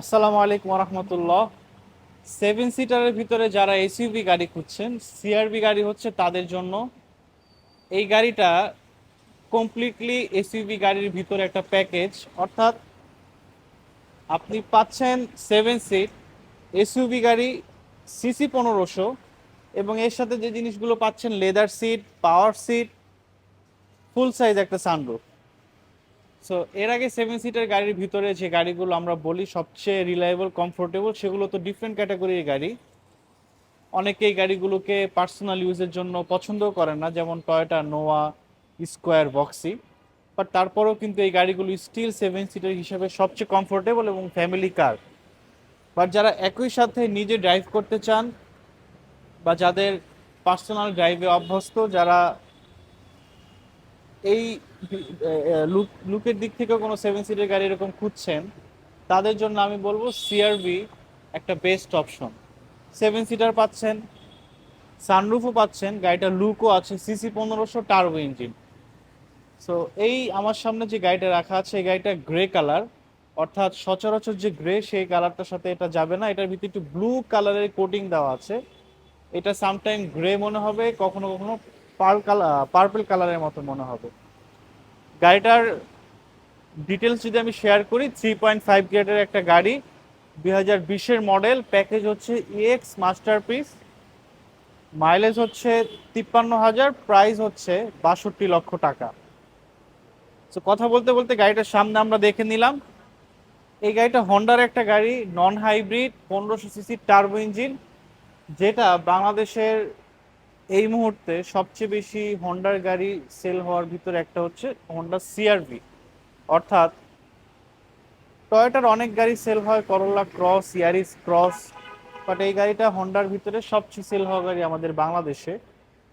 আসসালামু আলাইকুম রহমতুল্লাহ। সেভেন সিটারের ভিতরে যারা এসইউভি গাড়ি খুঁজছেন, সিআরভি গাড়ি হচ্ছে তাদের জন্য। এই গাড়িটা কমপ্লিটলি এসইউভি গাড়ির ভিতরে একটা প্যাকেজ, অর্থাৎ আপনি পাচ্ছেন সেভেন সিট এসইউভি গাড়ি, সিসি 1500, এবং এর সাথে যে জিনিসগুলো পাচ্ছেন leather seat, power seat, full size একটা সানরুফ। সো এর আগে সেভেন সিটার গাড়ির ভিতরে যে গাড়িগুলো আমরা বলি সবচেয়ে রিলায়েবল, কমফোর্টেবল, সেগুলো তো ডিফারেন্ট ক্যাটাগরির গাড়ি। অনেকে এই গাড়িগুলোকে পার্সোনাল ইউজের জন্য পছন্দ করেন না, যেমন টয়োটা নোয়া, স্কোয়ার, বক্সি। বাট তারপরেও কিন্তু এই গাড়িগুলো স্টিল সেভেন সিটার হিসেবে সবচেয়ে কমফোর্টেবল এবং ফ্যামিলি কার। বাট যারা একই সাথে নিজে ড্রাইভ করতে চান বা যাদের পার্সোনাল ড্রাইভে অভ্যস্ত, যারা এই লুকের দিক থেকে কোনো সেভেন সিটের গাড়ি এরকম খুঁজছেন, তাদের জন্য আমি বলবো সিআরভি একটা বেস্ট অপশন। সেভেন সিটার পাচ্ছেন, সানরুফও পাচ্ছেন, গাড়িটা লুকও আছে, সিসি 1500, টার্বো ইঞ্জিন। সো এই আমার সামনে যে গাড়িটা রাখা আছে, এই গাড়িটা গ্রে কালার, অর্থাৎ সচরাচর যে গ্রে সেই কালারটার সাথে এটা যাবে না। এটার ভিতরে একটু ব্লু কালারের কোটিং দেওয়া আছে। এটা সামটাইম গ্রে মনে হবে, কখনো কখনো পার্পল কালারের মতো মনে হবে। গাড়িটার ডিটেলস যদি আমি শেয়ার করি, 3.5 গ্রেডের একটা গাড়ি, 2020-এর মডেল, প্যাকেজ হচ্ছে ইএক্স মাস্টারপিস, মাইলেজ হচ্ছে 53,000, প্রাইস হচ্ছে 62 লক্ষ টাকা। তো কথা বলতে বলতে গাড়িটার সামনে আমরা দেখে নিলাম। এই গাড়িটা হন্ডার একটা গাড়ি, non hybrid, 1500 CC turbo engine, যেটা বাংলাদেশের এই মুহূর্তে সবচেয়ে বেশি হন্ডার গাড়ি সেল হওয়ার ভিতরে একটা হচ্ছে হন্ডা সিআরভি। অর্থাৎ টয়োটার অনেক গাড়ি সেল হয়, করোলা ক্রস, ইয়ারিস ক্রস, বাট এই গাড়িটা হন্ডার ভিতরে সবচেয়ে সেল হওয়া গাড়ি আমাদের বাংলাদেশে।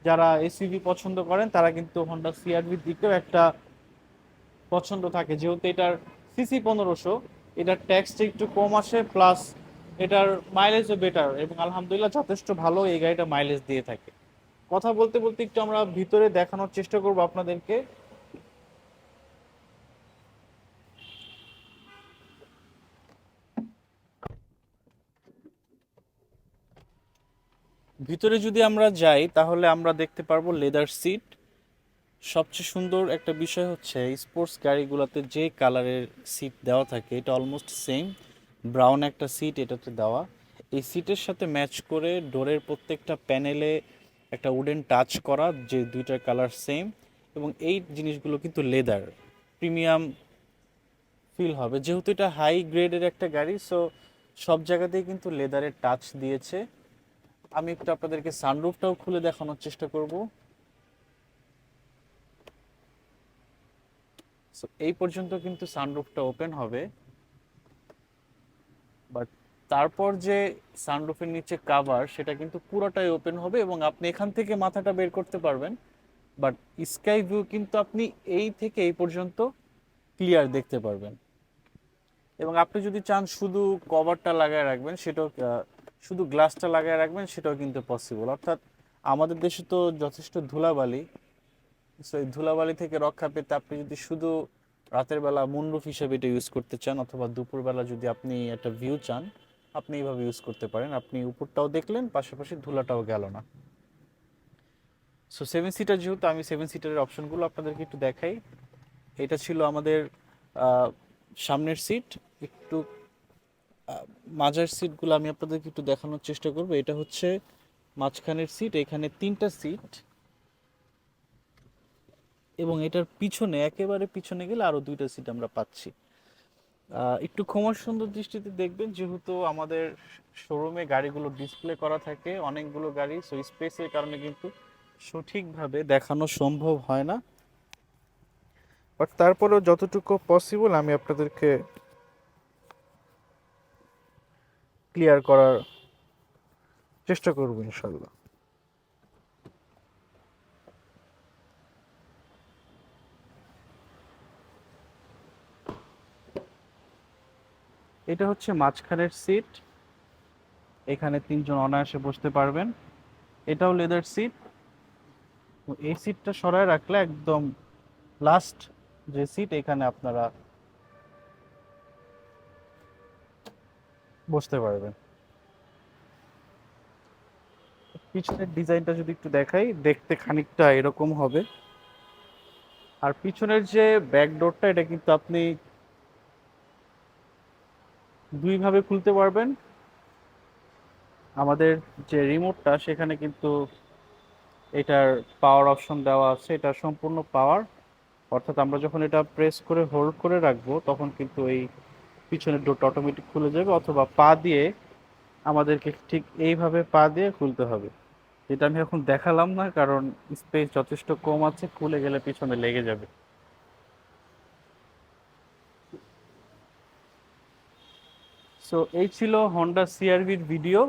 যারা এসইভি পছন্দ করেন তারা কিন্তু হন্ডা সিআরভির দিকেও একটা পছন্দ থাকে, যেহেতু এটার সিসি 1500, এটার ট্যাক্সটা একটু কম আসে, প্লাস এটার মাইলেজও বেটার, এবং আলহামদুলিল্লাহ যথেষ্ট ভালো এই গাড়িটা মাইলেজ দিয়ে থাকে। কথা বলতে বলতে একটু আমরা ভিতরে দেখানোর চেষ্টা করব আপনাদেরকে। ভিতরে যদি আমরা যাই তাহলে আমরা দেখতে পারবো লেদার সিট। সবচেয়ে সুন্দর একটা বিষয় হচ্ছে স্পোর্টস গাড়িগুলোতে যে কালারের সিট দেওয়া থাকে এটা অলমোস্ট সেম, ব্রাউন একটা সিট এটাতে দেওয়া। এই সিটের সাথে ম্যাচ করে ডোরের প্রত্যেকটা প্যানেলে একটা উডেন টাচ করা, যে দুইটার কালার সেম, এবং এই জিনিসগুলো কিন্তু লেদার, প্রিমিয়াম ফিল হবে, যেহেতু এটা হাই গ্রেডের একটা গাড়ি। সো সব জায়গাতেই কিন্তু লেদারের টাচ দিয়েছে। আমি একটু আপনাদেরকে সানরুফটাও খুলে দেখানোর চেষ্টা করব। সো এই পর্যন্ত কিন্তু সানরুফটা ওপেন হবে, বাট তারপর যে সানরুফের নিচে কাভার সেটা কিন্তু পুরোটাই ওপেন হবে, এবং আপনি এখান থেকে মাথাটা বের করতে পারবেন। বাট স্কাই ভিউ কিন্তু আপনি এই থেকে এই পর্যন্ত ক্লিয়ার দেখতে পারবেন। এবং আপনি যদি চান শুধু কভারটা লাগায় রাখবেন, সেটাও শুধু গ্লাসটা লাগায় রাখবেন, সেটাও কিন্তু পসিবল। অর্থাৎ আমাদের দেশে তো যথেষ্ট ধুলাবালি, সো এই ধুলাবালি থেকে রক্ষা পেতে আপনি যদি শুধু রাতের বেলা মুনরুফ হিসেবে এটা ইউজ করতে চান, অথবা দুপুরবেলা যদি আপনি একটা ভিউ চান, আপনি এইভাবে ইউজ করতে পারেন। আপনি উপরটাও দেখলেন, পাশাপাশি ধুলাটাও গেল না। সো সেভেন সিটার, যেহেতু আমি সেভেন সিটারের অপশনগুলো আপনাদেরকে একটু দেখাই। এটা ছিল আমাদের আহ, সামনের সিট। একটু মাঝের সিটগুলো আমি আপনাদেরকে একটু দেখানোর চেষ্টা করব। এটা হচ্ছে মাঝখানের সিট, এখানে তিনটা সিট, এবং এটার পিছনে, একেবারে পিছনে গেলে আরো দুইটা সিট আমরা পাচ্ছি। একটু ক্ষমার সুন্দর দৃষ্টিতে দেখবেন, যেহেতু আমাদের শোরুমে গাড়িগুলো ডিসপ্লে করা থাকে অনেকগুলো গাড়ি, সো স্পেসের কারণে কিন্তু সঠিকভাবে দেখানো সম্ভব হয় না। বাট তারপরেও যতটুকু পসিবল আমি আপনাদেরকে ক্লিয়ার করার চেষ্টা করব ইনশাল্লাহ। এটা হচ্ছে মাঝখানের সিট, এখানে তিনজন অনায়াসে বসতে পারবেন। এটাও লেদার সিট। এই সিটটা সরায় রাখলে একদম লাস্ট যে সিট, এখানে আপনারা বসতে পারবেন। পিছনের ডিজাইনটা যদি একটু দেখাই, দেখতে খানিকটা এরকম হবে। আর পিছনের যে ব্যাক ডোরটা, এটা কিন্তু আপনি দুই ভাবে খুলতে পারবেন। আমাদের যে রিমোটটা সেখানে কিন্তু এটার পাওয়ার অপশন দেওয়া আছে, এটা সম্পূর্ণ পাওয়ার। অর্থাৎ আমরা যখন এটা প্রেস করে হোল্ড করে রাখবো তখন কিন্তু এই পিছনের ডোরটা অটোমেটিক খুলে যাবে, অথবা পা দিয়ে আমাদেরকে ঠিক এইভাবে পা দিয়ে খুলতে হবে। এটা আমি এখন দেখালাম না, কারণ স্পেস যথেষ্ট কম আছে, খুলে গেলে পিছনে লেগে যাবে। সো এই ছিল হন্ডা সিআরভির ভিডিও।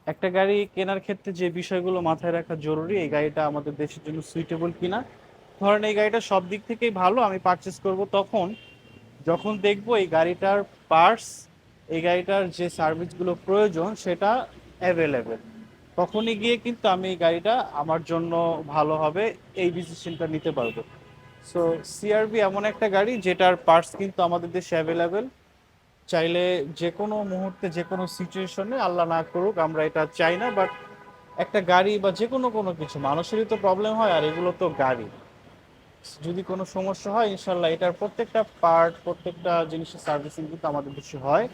একটা গাড়ি কেনার ক্ষেত্রে যে বিষয়গুলো মাথায় রাখা জরুরি, এই গাড়িটা আমাদের দেশের জন্য সুইটেবল কিনা। ধরেন এই গাড়িটা সব দিক থেকেই ভালো, আমি পারচেস করব তখন যখন দেখবো এই গাড়িটার পার্টস, এই গাড়িটার যে সার্ভিসগুলো প্রয়োজন সেটা অ্যাভেলেবেল। তখনই গিয়ে কিন্তু আমি এই গাড়িটা আমার জন্য ভালো হবে, এই ডিসিশনটা নিতে পারবো। সো সিআরভি এমন একটা গাড়ি যেটার পার্টস কিন্তু আমাদের দেশে অ্যাভেলেবেল। চাইলে যে কোনো মুহূর্তে যে কোনো সিচুয়েশনে, আল্লাহ না করুক আমরা এটা চাই না, বাট একটা গাড়ি বা যে কোনো কোনো কিছু মানুষেরই তো প্রবলেম হয়, আর এগুলো তো গাড়ি। যদি কোনো সমস্যা হয় ইনশাল্লাহ এটার প্রত্যেকটা পার্ট, প্রত্যেকটা জিনিসের সার্ভিসিং কিন্তু আমাদের দেশে হয়,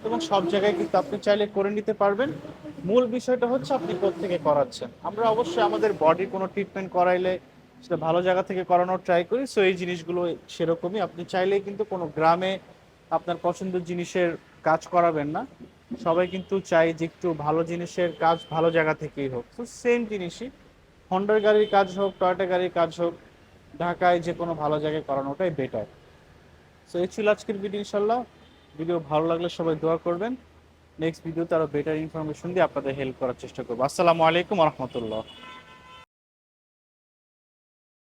এবং সব জায়গায় কিন্তু আপনি চাইলে করে নিতে পারবেন। মূল বিষয়টা হচ্ছে আপনি কোত্থেকে করাচ্ছেন। আমরা অবশ্যই আমাদের বডির কোনো ট্রিটমেন্ট করাইলে সেটা ভালো জায়গা থেকে করানোর ট্রাই করি। সো এই জিনিসগুলো সেরকমই, আপনি চাইলেই কিন্তু কোনো গ্রামে আপনার পছন্দের জিনিসের কাজ করাবেন না। সবাই কিন্তু চাই যে একটু ভালো জিনিসের কাজ ভালো জায়গা থেকেই হোক। তো সেম জিনিসই, হন্ডার গাড়ির কাজ হোক, টয়োটা গাড়ির কাজ হোক, ঢাকায় যে কোনো ভালো জায়গায় করানোটাই বেটার। সো এই ছিল আজকের ভিডিও। ইনশাল্লাহ ভিডিও ভালো লাগলে সবাই দোয়া করবেন। নেক্সট ভিডিওতে আরো বেটার ইনফরমেশন দিয়ে আপনাদের হেল্প করার চেষ্টা করবো। আসসালামু আলাইকুম রহমতুল্লাহ।